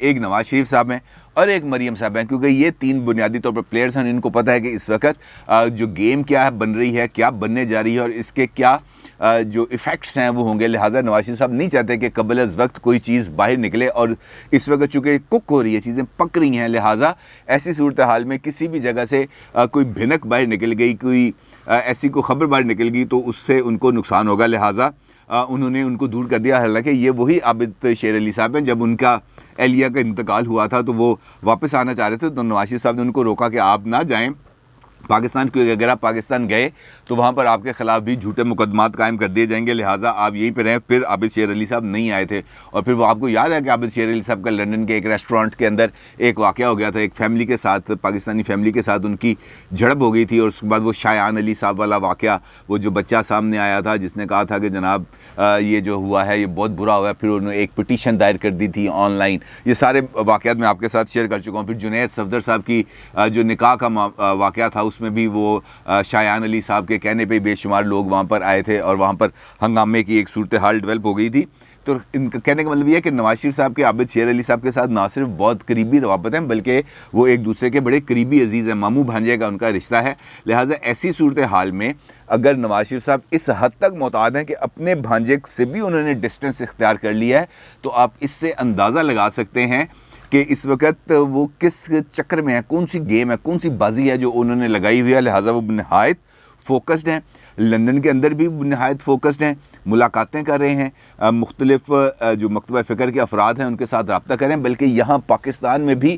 ایک نواز شریف صاحب ہیں اور ایک مریم صاحب ہیں, کیونکہ یہ تین بنیادی طور پر پلیئرز ہیں. ان کو پتہ ہے کہ اس وقت جو گیم کیا بن رہی ہے, کیا بننے جا رہی ہے اور اس کے کیا جو ایفیکٹس ہیں وہ ہوں گے. لہٰذا نواز شریف صاحب نہیں چاہتے کہ قبل از وقت کوئی چیز باہر نکلے, اور اس وقت چونکہ کک ہو رہی ہے, چیزیں پک رہی ہیں, لہٰذا ایسی صورتحال میں کسی بھی جگہ سے کوئی بھنک باہر نکل گئی, کوئی ایسی کوئی خبر باہر نکل گئی تو اس سے ان کو نقصان ہوگا. لہٰذا انہوں نے ان کو دور کر دیا. حالانکہ یہ وہی عابد شیر علی صاحب ہیں, جب ان کا اہلیہ کا انتقال ہوا تھا تو وہ واپس آنا چاہ رہے تھے, تو نواز شریف صاحب نے ان کو روکا کہ آپ نہ جائیں پاکستان, کیونکہ اگر آپ پاکستان گئے تو وہاں پر آپ کے خلاف بھی جھوٹے مقدمات قائم کر دیے جائیں گے, لہٰذا آپ یہیں پہ رہیں. پھر عابد شیر علی صاحب نہیں آئے تھے, اور پھر وہ آپ کو یاد ہے کہ عابد شیر علی صاحب کا لندن کے ایک ریسٹورانٹ کے اندر ایک واقعہ ہو گیا تھا, ایک فیملی کے ساتھ, پاکستانی فیملی کے ساتھ ان کی جھڑپ ہو گئی تھی, اور اس کے بعد وہ شایان علی صاحب والا واقعہ, وہ جو بچہ سامنے آیا تھا جس نے کہا تھا کہ جناب یہ جو ہوا ہے یہ بہت برا ہوا ہے, پھر انہوں نے ایک پٹیشن دائر کر دی تھی آن لائن. یہ سارے واقعات میں آپ کے ساتھ شیئر کر چکا ہوں. پھر جنید صفدر صاحب کی جو نکاح کا واقعہ تھا, اس میں بھی وہ شایان علی صاحب کے کہنے پہ بے شمار لوگ وہاں پر آئے تھے اور وہاں پر ہنگامے کی ایک صورتحال ڈیولپ ہو گئی تھی. تو ان کا کہنے کا مطلب یہ ہے کہ نواز شریف صاحب کے عابد شیر علی صاحب کے ساتھ نہ صرف بہت قریبی روابط ہیں, بلکہ وہ ایک دوسرے کے بڑے قریبی عزیز ہیں, ماموں بھانجے کا ان کا رشتہ ہے. لہٰذا ایسی صورتحال میں اگر نواز شریف صاحب اس حد تک محتاط ہیں کہ اپنے بھانجے سے بھی انہوں نے ڈسٹینس اختیار کر لیا ہے, تو آپ اس سے اندازہ لگا سکتے ہیں کہ اس وقت وہ کس چکر میں ہے, کون سی گیم ہے, کون سی بازی ہے جو انہوں نے لگائی ہوئی ہے. لہٰذا وہ نہایت فوکسڈ ہیں, لندن کے اندر بھی نہایت فوکسڈ ہیں, ملاقاتیں کر رہے ہیں, مختلف جو مکتبہ فکر کے افراد ہیں ان کے ساتھ رابطہ کر رہے ہیں, بلکہ یہاں پاکستان میں بھی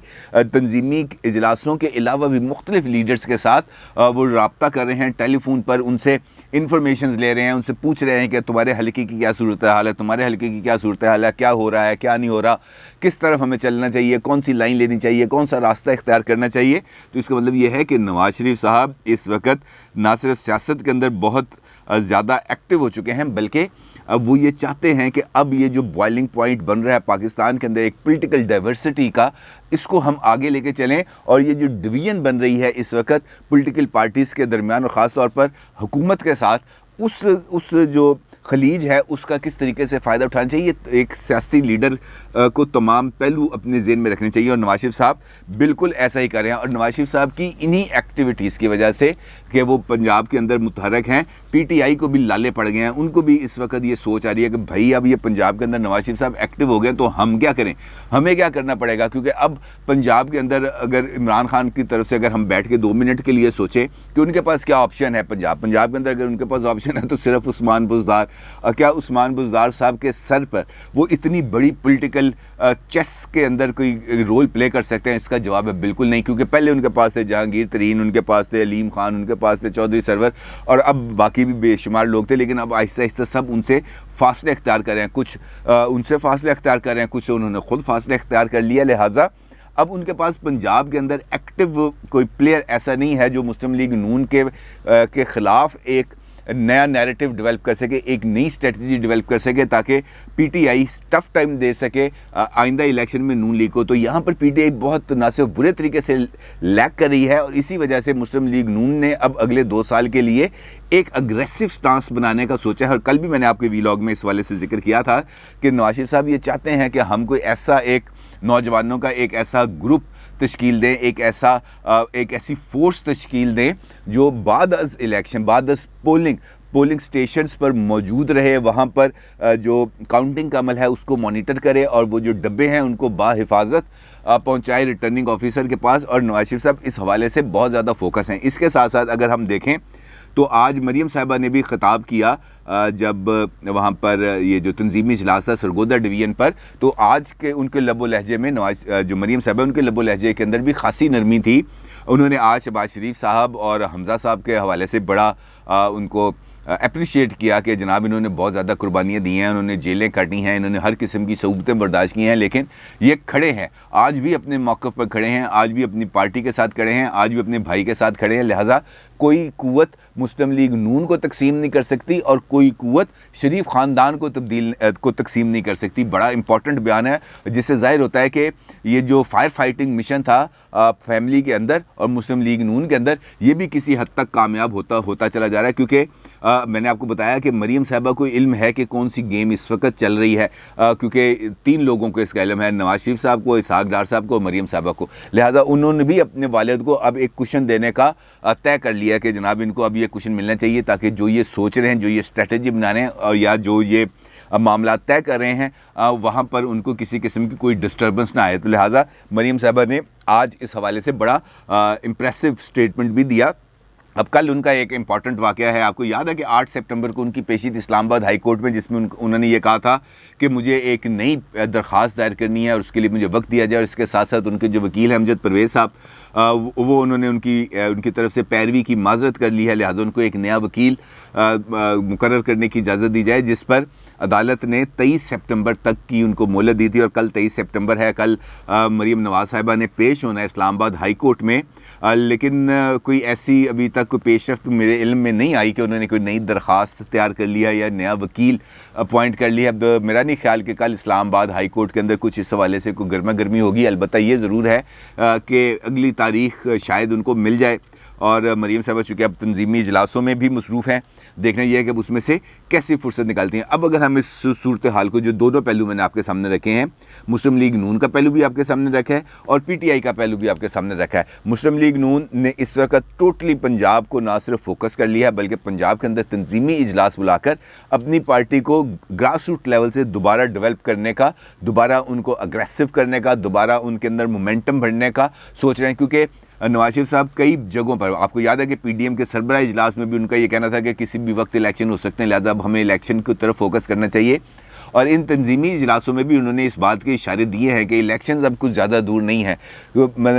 تنظیمی اجلاسوں کے علاوہ بھی مختلف لیڈرز کے ساتھ وہ رابطہ کر رہے ہیں ٹیلی فون پر, ان سے انفارمیشنز لے رہے ہیں, ان سے پوچھ رہے ہیں کہ تمہارے حلقے کی کیا صورتحال ہے, تمہارے حلقے کی کیا صورتحال ہے, کیا ہو رہا ہے, کیا نہیں ہو رہا, کس طرف ہمیں چلنا چاہیے, کون سی لائن لینی چاہیے, کون سا راستہ اختیار کرنا چاہیے. تو اس کا مطلب یہ ہے کہ نواز شریف صاحب اس وقت نہ صرف سیاست کے اندر بہت زیادہ ایکٹیو ہو چکے ہیں, بلکہ اب وہ یہ چاہتے ہیں کہ اب یہ جو بوائلنگ پوائنٹ بن رہا ہے پاکستان کے اندر ایک پولیٹیکل ڈائیورسٹی کا, اس کو ہم آگے لے کے چلیں, اور یہ جو ڈویژن بن رہی ہے اس وقت پولیٹیکل پارٹیز کے درمیان اور خاص طور پر حکومت کے ساتھ, اس جو خلیج ہے اس کا کس طریقے سے فائدہ اٹھانا چاہیے. ایک سیاسی لیڈر کو تمام پہلو اپنے ذہن میں رکھنے چاہیے, اور نواز شریف صاحب بالکل ایسا ہی کر رہے ہیں. اور نواز شریف صاحب کی انہی ایکٹیویٹیز کی وجہ سے کہ وہ پنجاب کے اندر متحرک ہیں, پی ٹی آئی کو بھی لالے پڑ گئے ہیں, ان کو بھی اس وقت یہ سوچ آ رہی ہے کہ بھائی اب یہ پنجاب کے اندر نواز شریف صاحب ایکٹیو ہو گئے تو ہم کیا کریں, ہمیں کیا کرنا پڑے گا. کیونکہ اب پنجاب کے اندر اگر عمران خان کی طرف سے اگر ہم بیٹھ کے 2 منٹ کے لیے سوچیں کہ ان کے پاس کیا آپشن ہے, پنجاب کے اندر اگر ان کے پاس آپشن ہے تو صرف عثمان بزدار. کیا عثمان بزدار صاحب کے سر پر وہ اتنی بڑی پولیٹیکل چیس کے اندر کوئی رول پلے کر سکتے ہیں؟ اس کا جواب ہے بالکل نہیں, کیونکہ پہلے ان کے پاس تھے جہانگیر ترین, ان کے پاس تھے علیم خان, ان کے پاس تھے چودھری سرور, اور اب باقی بھی بے شمار لوگ تھے, لیکن اب آہستہ آہستہ سب ان سے فاصلے اختیار کر رہے ہیں. کچھ ان سے فاصلے اختیار کر رہے ہیں, کچھ انہوں نے خود فاصلے اختیار کر لیا. لہٰذا اب ان کے پاس پنجاب کے اندر ایکٹیو کوئی پلیئر ایسا نہیں ہے جو مسلم لیگ نون کے خلاف ایک نیا نیریٹو ڈیولپ کر سکے, ایک نئی اسٹریٹجی ڈیولپ کر سکے, تاکہ PTI tough time دے سکے آئندہ الیکشن میں نون لیگ کو. تو یہاں پر پی ٹی آئی بہت نہ صرف برے طریقے سے لیک کر رہی ہے, اور اسی وجہ سے مسلم لیگ نون نے اب اگلے 2 سال کے لیے ایک اگریسو سٹانس بنانے کا سوچا ہے. اور کل بھی میں نے آپ کے ویلاگ میں اس والے سے ذکر کیا تھا کہ نواز شریف صاحب یہ چاہتے ہیں کہ ہم کوئی ایسا ایک نوجوانوں کا ایک ایسا گروپ تشکیل دیں, ایک ایسی فورس تشکیل دیں جو بعد از الیکشن, بعد از پولنگ سٹیشنز پر موجود رہے, وہاں پر جو کاؤنٹنگ کا عمل ہے اس کو مانیٹر کرے, اور وہ جو ڈبے ہیں ان کو باحفاظت پہنچائے ریٹرننگ آفیسر کے پاس. اور نواز شریف صاحب اس حوالے سے بہت زیادہ فوکس ہیں. اس کے ساتھ ساتھ اگر ہم دیکھیں تو آج مریم صاحبہ نے بھی خطاب کیا جب وہاں پر یہ جو تنظیمی اجلاس تھا سرگودا ڈویژن پر, تو آج کے ان کے لب و لہجے میں جو مریم صاحبہ ان کے لب و لہجے کے اندر بھی خاصی نرمی تھی. انہوں نے آج شہباز شریف صاحب اور حمزہ صاحب کے حوالے سے بڑا ان کو اپریشیٹ کیا کہ جناب انہوں نے بہت زیادہ قربانیاں دی ہیں, انہوں نے جیلیں کاٹی ہیں, انہوں نے ہر قسم کی صعوبتیں برداشت کی ہیں, لیکن یہ کھڑے ہیں, آج بھی اپنے موقف پر کھڑے ہیں, آج بھی اپنی پارٹی کے ساتھ کھڑے ہیں, آج بھی اپنے بھائی کے ساتھ کھڑے ہیں. لہٰذا کوئی قوت مسلم لیگ نون کو تقسیم نہیں کر سکتی اور کوئی قوت شریف خاندان کو تقسیم نہیں کر سکتی. بڑا امپورٹنٹ بیان ہے جس سے ظاہر ہوتا ہے کہ یہ جو فائر فائٹنگ مشن تھا فیملی کے اندر اور مسلم لیگ نون کے اندر یہ بھی کسی حد تک کامیاب ہوتا چلا جا رہا ہے, کیونکہ میں نے آپ کو بتایا کہ مریم صاحبہ کو علم ہے کہ کون سی گیم اس وقت چل رہی ہے, کیونکہ 3 لوگوں کو اس کا علم ہے, نواز شریف صاحب کو, اسحاق ڈار صاحب کو اور مریم صاحبہ کو. لہٰذا انہوں نے بھی اپنے والد کو اب ایک کوشن دینے کا طے کر لیا کہ جناب ان کو اب یہ کوشن ملنا چاہیے تاکہ جو یہ سوچ رہے ہیں, جو یہ اسٹریٹجی بنا رہے ہیں اور یا جو یہ معاملات طے کر رہے ہیں وہاں پر ان کو کسی قسم کی کوئی ڈسٹربنس نہ آئے. تو لہٰذا مریم صاحبہ نے آج اس حوالے سے بڑا امپریسو اسٹیٹمنٹ بھی دیا. اب کل ان کا ایک امپورٹنٹ واقعہ ہے, آپ کو یاد ہے کہ 8 سپٹمبر کو ان کی پیشی تھی اسلام آباد ہائی کورٹ میں, جس میں انہوں نے یہ کہا تھا کہ مجھے ایک نئی درخواست دائر کرنی ہے اور اس کے لیے مجھے وقت دیا جائے, اور اس کے ساتھ ساتھ ان کے جو وکیل ہیں امجد پرویز صاحب وہ انہوں نے ان کی طرف سے پیروی کی معذرت کر لی ہے, لہٰذا ان کو ایک نیا وکیل مقرر کرنے کی اجازت دی جائے, جس پر عدالت نے 23 سپٹمبر تک کی ان کو مہلت دی تھی. اور کل 23 سپٹمبر ہے, کل مریم نواز صاحبہ نے پیش ہونا ہے اسلام آباد ہائی کورٹ میں, لیکن کوئی ایسی ابھی تک کوئی پیش رفت میرے علم میں نہیں آئی کہ انہوں نے کوئی نئی درخواست تیار کر لیا یا نیا وکیل اپوائنٹ کر لیا. اب میرا نہیں خیال کہ کل اسلام آباد ہائی کورٹ کے اندر کچھ اس حوالے سے کوئی گرما گرمی ہوگی. البتہ یہ ضرور ہے کہ اگلی تاریخ شاید ان کو مل جائے, اور مریم صاحبہ چونکہ اب تنظیمی اجلاسوں میں بھی مصروف ہیں, دیکھنا یہ ہے کہ اب اس میں سے کیسی فرصت نکالتی ہیں. اب اگر ہم اس صورتحال کو, جو دو پہلو میں نے آپ کے سامنے رکھے ہیں, مسلم لیگ نون کا پہلو بھی آپ کے سامنے رکھا ہے اور پی ٹی آئی کا پہلو بھی آپ کے سامنے رکھا ہے. مسلم لیگ نون نے اس وقت ٹوٹلی پنجاب کو نہ صرف فوکس کر لیا ہے بلکہ پنجاب کے اندر تنظیمی اجلاس بلا کر اپنی پارٹی کو گراس روٹ لیول سے دوبارہ ڈیولپ کرنے کا, دوبارہ ان کو اگریسو کرنے کا, دوبارہ ان کے اندر مومنٹم بڑھنے کا سوچ رہے ہیں. کیونکہ نواز شریف صاحب کئی جگہوں پر, آپ کو یاد ہے کہ پی ڈی ایم کے سربراہ اجلاس میں بھی ان کا یہ کہنا تھا کہ کسی بھی وقت الیکشن ہو سکتے ہیں, لہٰذا اب ہمیں الیکشن کی طرف فوکس کرنا چاہیے. اور ان تنظیمی اجلاسوں میں بھی انہوں نے اس بات کے اشارے دیے ہیں کہ الیکشنز اب کچھ زیادہ دور نہیں ہیں,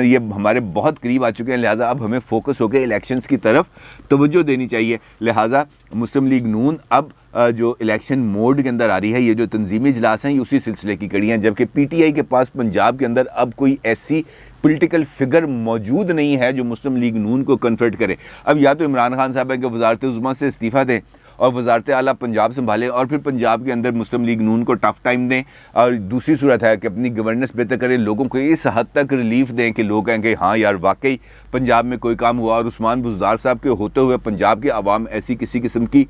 یہ ہمارے بہت قریب آ چکے ہیں, لہٰذا اب ہمیں فوکس ہو کے الیکشنز کی طرف توجہ دینی چاہیے. لہٰذا مسلم لیگ نون اب جو الیکشن موڈ کے اندر آ رہی ہے, یہ جو تنظیمی اجلاس ہیں یہ اسی سلسلے کی کڑی ہیں, جبکہ پی ٹی آئی کے پاس پنجاب کے اندر اب کوئی ایسی پولیٹیکل فگر موجود نہیں ہے جو مسلم لیگ نون کو کنفرٹ کرے. اب یا تو عمران خان صاحب ہے کہ وزارت عظمیٰ سے استعفیٰ دیں اور وزارت اعلیٰ پنجاب سنبھالیں اور پھر پنجاب کے اندر مسلم لیگ نون کو ٹف ٹائم دیں, اور دوسری صورت ہے کہ اپنی گورننس بہتر کریں, لوگوں کو اس حد تک ریلیف دیں کہ لوگ کہیں کہ ہاں یار واقعی پنجاب میں کوئی کام ہوا. اور عثمان بزدار صاحب کے ہوتے ہوئے پنجاب کے عوام ایسی کسی قسم کی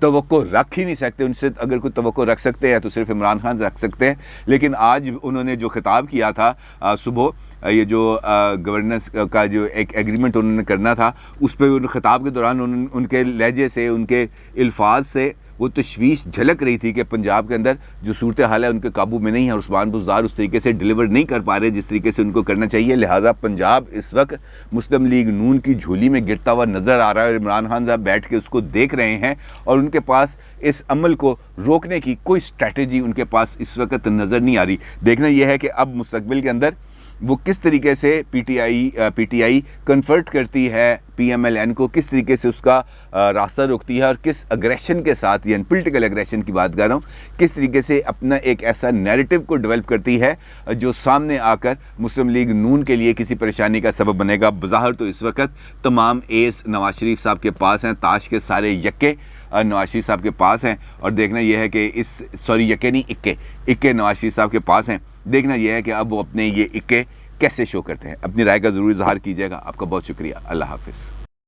توقع رکھ ہی نہیں سکتے, ان سے اگر کوئی توقع رکھ سکتے ہیں تو صرف عمران خان رکھ سکتے ہیں. لیکن آج انہوں نے جو خطاب کیا تھا صبح, یہ جو گورننس کا جو ایک ایگریمنٹ انہوں نے کرنا تھا, اس پہ ان خطاب کے دوران ان کے لہجے سے, ان کے الفاظ سے وہ تشویش جھلک رہی تھی کہ پنجاب کے اندر جو صورتحال ہے ان کے قابو میں نہیں ہے, اور عثمان بزدار اس طریقے سے ڈیلیور نہیں کر پا رہے جس طریقے سے ان کو کرنا چاہیے. لہٰذا پنجاب اس وقت مسلم لیگ نون کی جھولی میں گرتا ہوا نظر آ رہا ہے, اور عمران خان صاحب بیٹھ کے اس کو دیکھ رہے ہیں, اور ان کے پاس اس عمل کو روکنے کی کوئی اسٹریٹجی ان کے پاس اس وقت نظر نہیں آ رہی. دیکھنا یہ ہے کہ اب مستقبل کے اندر وہ کس طریقے سے پی ٹی آئی کنفرٹ کرتی ہے پی ایم ایل این کو, کس طریقے سے اس کا راستہ روکتی ہے, اور کس اگریشن کے ساتھ, یعنی پولیٹیکل اگریشن کی بات کر رہا ہوں, کس طریقے سے اپنا ایک ایسا نیریٹو کو ڈیولپ کرتی ہے جو سامنے آ کر مسلم لیگ نون کے لیے کسی پریشانی کا سبب بنے گا. بظاہر تو اس وقت تمام ایس نواز شریف صاحب کے پاس ہیں, تاش کے سارے یکے نواز شریف صاحب کے پاس ہیں, اور دیکھنا یہ ہے کہ یکے نہیں اکے نواز شریف صاحب کے پاس ہیں. دیکھنا یہ ہے کہ اب وہ اپنے یہ اکے کیسے شو کرتے ہیں. اپنی رائے کا ضرور اظہار کیجیے گا. آپ کا بہت شکریہ. اللہ حافظ.